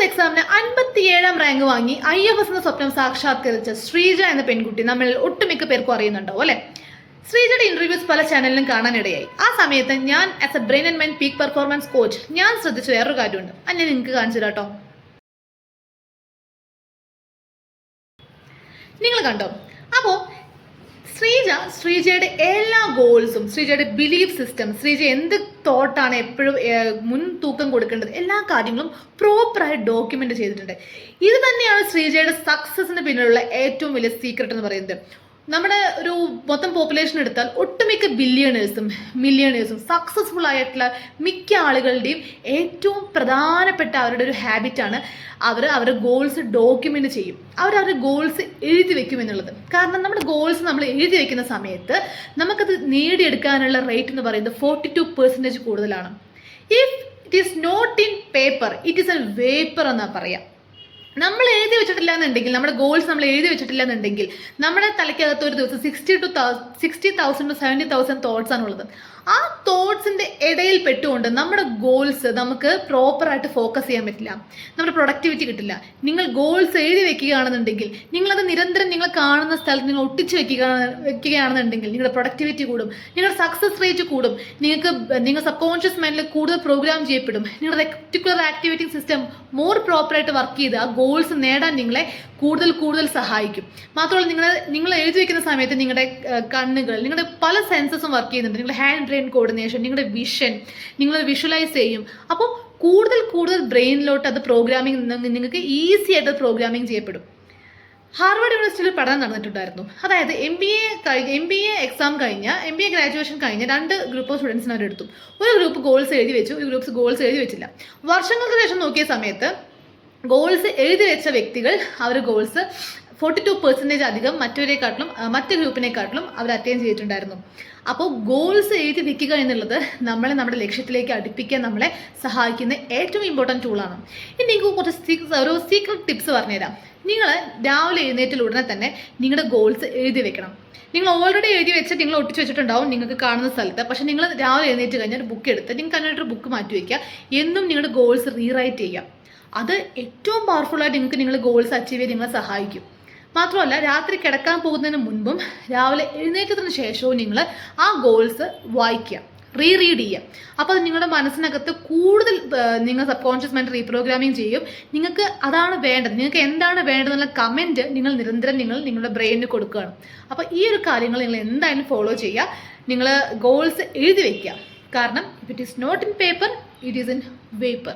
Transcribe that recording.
എക്സാമിന് 57ാം റാങ്ക് വാങ്ങി IAS എന്ന സ്വപ്നം സാക്ഷാത്കരിച്ച ശ്രീജ എന്ന പെൺകുട്ടി നമ്മൾ ഒട്ടുമിക്ക പേർക്കും അറിയുന്നുണ്ടാവും അല്ലെ. ശ്രീജയുടെ ഇന്റർവ്യൂസ് പല ചാനലിലും കാണാനിടയായി. ആ സമയത്ത് ഞാൻ as A brain and mind peak performance coach ഞാൻ ശ്രദ്ധിച്ച വേറൊരു കാര്യമുണ്ട്. അത് ഞാൻ നിങ്ങൾക്ക് കാണിച്ചു തരാം കേട്ടോ. നിങ്ങൾ കണ്ടോ? അപ്പോൾ ശ്രീജയുടെ എല്ലാ ഗോൾസും, ശ്രീജയുടെ ബിലീഫ് സിസ്റ്റം, ശ്രീജ എന്ത് തോട്ടാണ് എപ്പോഴും മുൻതൂക്കം കൊടുക്കേണ്ടത്, എല്ലാ കാര്യങ്ങളും പ്രോപ്പറായി ഡോക്യുമെന്റ് ചെയ്തിട്ടുണ്ട്. ഇത് തന്നെയാണ് ശ്രീജയുടെ സക്സസിന് പിന്നിലുള്ള ഏറ്റവും വലിയ സീക്രട്ട് എന്ന് പറയുന്നത്. നമ്മുടെ ഒരു മൊത്തം പോപ്പുലേഷൻ എടുത്താൽ ഒട്ടുമിക്ക ബില്യണേഴ്സും മില്യണേഴ്സും സക്സസ്ഫുൾ ആയിട്ടുള്ള മിക്ക ആളുകളുടെയും ഏറ്റവും പ്രധാനപ്പെട്ട അവരുടെ ഒരു ഹാബിറ്റാണ് അവരുടെ ഗോൾസ് ഡോക്യുമെന്റ് ചെയ്യും. അവരുടെ ഗോൾസ് എഴുതി വെക്കും എന്നുള്ളത്. കാരണം നമ്മുടെ ഗോൾസ് നമ്മൾ എഴുതി വെക്കുന്ന സമയത്ത് നമുക്കത് നേടിയെടുക്കാനുള്ള റേറ്റ് എന്ന് പറയുന്നത് 42% കൂടുതലാണ്. If it is not in paper, it is a vapour എന്നാ പറയാം. നമ്മൾ എഴുതി വെച്ചിട്ടില്ല എന്നുണ്ടെങ്കിൽ, നമ്മുടെ ഗോൾസ് നമ്മൾ എഴുതി വെച്ചിട്ടില്ല എന്നുണ്ടെങ്കിൽ നമ്മുടെ തലയ്ക്കകത്ത് ഒരു ദിവസം 60,000 to 70,000 തോട്ട്സ് ആണുള്ളത്. ആ തോട്ട്സിന്റെ ഇടയിൽ പെട്ടുകൊണ്ട് നമ്മുടെ ഗോൾസ് നമുക്ക് പ്രോപ്പറായിട്ട് ഫോക്കസ് ചെയ്യാൻ പറ്റില്ല, നമ്മുടെ പ്രൊഡക്ടിവിറ്റി കിട്ടില്ല. നിങ്ങൾ ഗോൾസ് എഴുതി വെക്കുകയാണെന്നുണ്ടെങ്കിൽ, നിങ്ങളത് നിരന്തരം നിങ്ങൾ കാണുന്ന സ്ഥലത്ത് നിങ്ങൾ ഒട്ടിച്ച് വെക്കുകയാണെന്നുണ്ടെങ്കിൽ നിങ്ങളുടെ പ്രൊഡക്ടിവിറ്റി കൂടും, നിങ്ങളുടെ സക്സസ് റേറ്റ് കൂടും, നിങ്ങൾ സബ് കോൺഷ്യസ് മൈൻഡിൽ കൂടുതൽ പ്രോഗ്രാം ചെയ്യപ്പെടും. നിങ്ങളുടെ റെക്ടിക്കുലർ ആക്ടിവേറ്റിംഗ് സിസ്റ്റം മോർ പ്രോപ്പറായിട്ട് വർക്ക് ചെയ്ത് ആ ഗോൾസ് നേടാൻ നിങ്ങളെ കൂടുതൽ സഹായിക്കും. മാത്രമല്ല നിങ്ങൾ എഴുതി വെക്കുന്ന സമയത്ത് നിങ്ങളുടെ കണ്ണുകൾ, നിങ്ങളുടെ പല സെൻസസും വർക്ക് ചെയ്യുന്നുണ്ട്. നിങ്ങളുടെ ഹാൻഡ് ബ്രെയിൻ കോർഡിനേഷൻ, നിങ്ങളുടെ വിഷൻ, നിങ്ങൾ വിഷ്വലൈസ് ചെയ്യും. അപ്പോൾ കൂടുതൽ ബ്രെയിനിലോട്ട് അത് പ്രോഗ്രാമിംഗ് നിങ്ങൾക്ക് ഈസി ആയിട്ട് പ്രോഗ്രാമിംഗ് ചെയ്യപ്പെടും. ഹാർവർഡ് യൂണിവേഴ്സിറ്റിയിൽ പഠനം നടന്നിട്ടുണ്ടായിരുന്നു. അതായത് MBA എക്സാം കഴിഞ്ഞ MBA ഗ്രാജുവേഷൻ കഴിഞ്ഞ 2 ഗ്രൂപ്പ് ഓഫ് സ്റ്റുഡൻസിനെ അവരെടുത്തു. ഒരു ഗ്രൂപ്പ് ഗോൾസ് എഴുതി വെച്ചു, ഒരു ഗ്രൂപ്പ് ഗോൾസ് എഴുതി വെച്ചില്ല. വർഷങ്ങൾക്ക് ശേഷം നോക്കിയ സമയത്ത് ഗോൾസ് എഴുതി വെച്ച വ്യക്തികൾ അവർ ഗോൾസ് 42% അധികം മറ്റു ഗ്രൂപ്പിനെക്കാട്ടിലും അവർ അറ്റൈൻ ചെയ്തിട്ടുണ്ടായിരുന്നു. അപ്പോൾ ഗോൾസ് എഴുതി വെക്കുക എന്നുള്ളത് നമ്മളെ നമ്മുടെ ലക്ഷ്യത്തിലേക്ക് അടുപ്പിക്കാൻ നമ്മളെ സഹായിക്കുന്ന ഏറ്റവും ഇമ്പോർട്ടൻറ്റ് ടൂളാണ്. ഇനി നിങ്ങൾക്ക് കുറച്ച് സീക്രട്ട് ടിപ്സ് പറഞ്ഞുതരാം. നിങ്ങൾ രാവിലെ എഴുന്നേറ്റിൽ ഉടനെ തന്നെ നിങ്ങളുടെ ഗോൾസ് എഴുതി വെക്കണം. നിങ്ങൾ ഓൾറെഡി എഴുതി വെച്ചിട്ട് നിങ്ങൾ ഒട്ടിച്ച് വെച്ചിട്ടുണ്ടാവും നിങ്ങൾക്ക് കാണുന്ന സ്ഥലത്ത്. പക്ഷേ നിങ്ങൾ രാവിലെ എഴുന്നേറ്റ് കഴിഞ്ഞാൽ ഒരു ബുക്ക് എടുത്ത് നിങ്ങൾക്ക് അതിനായിട്ടൊരു ബുക്ക് മാറ്റി വയ്ക്കുക. എന്നും നിങ്ങളുടെ ഗോൾസ് റീറൈറ്റ് ചെയ്യുക. അത് ഏറ്റവും പവർഫുള്ളായിട്ട് നിങ്ങളുടെ ഗോൾസ് അച്ചീവ് ചെയ്യാൻ നിങ്ങളെ സഹായിക്കും. മാത്രമല്ല, രാത്രി കിടക്കാൻ പോകുന്നതിന് മുൻപും രാവിലെ എഴുന്നേറ്റത്തിന് ശേഷവും നിങ്ങൾ ആ ഗോൾസ് വായിക്കുക, റീഡ് ചെയ്യുക. അപ്പോൾ അത് നിങ്ങളുടെ മനസ്സിനകത്ത് കൂടുതൽ നിങ്ങൾ സബ് കോൺഷ്യസ് മൈൻഡ് റീപ്രോഗ്രാമിങ് ചെയ്യും. നിങ്ങൾക്ക് അതാണ് വേണ്ടത്, നിങ്ങൾക്ക് എന്താണ് വേണ്ടതെന്നുള്ള കമൻറ്റ് നിങ്ങൾ നിരന്തരം നിങ്ങളുടെ ബ്രെയിനിന് കൊടുക്കുകയാണ്. അപ്പോൾ ഈ ഒരു കാര്യങ്ങൾ നിങ്ങൾ എന്തായാലും ഫോളോ ചെയ്യുക. നിങ്ങൾ ഗോൾസ് എഴുതി വയ്ക്കുക. കാരണം if it is not in paper, it is in vapour.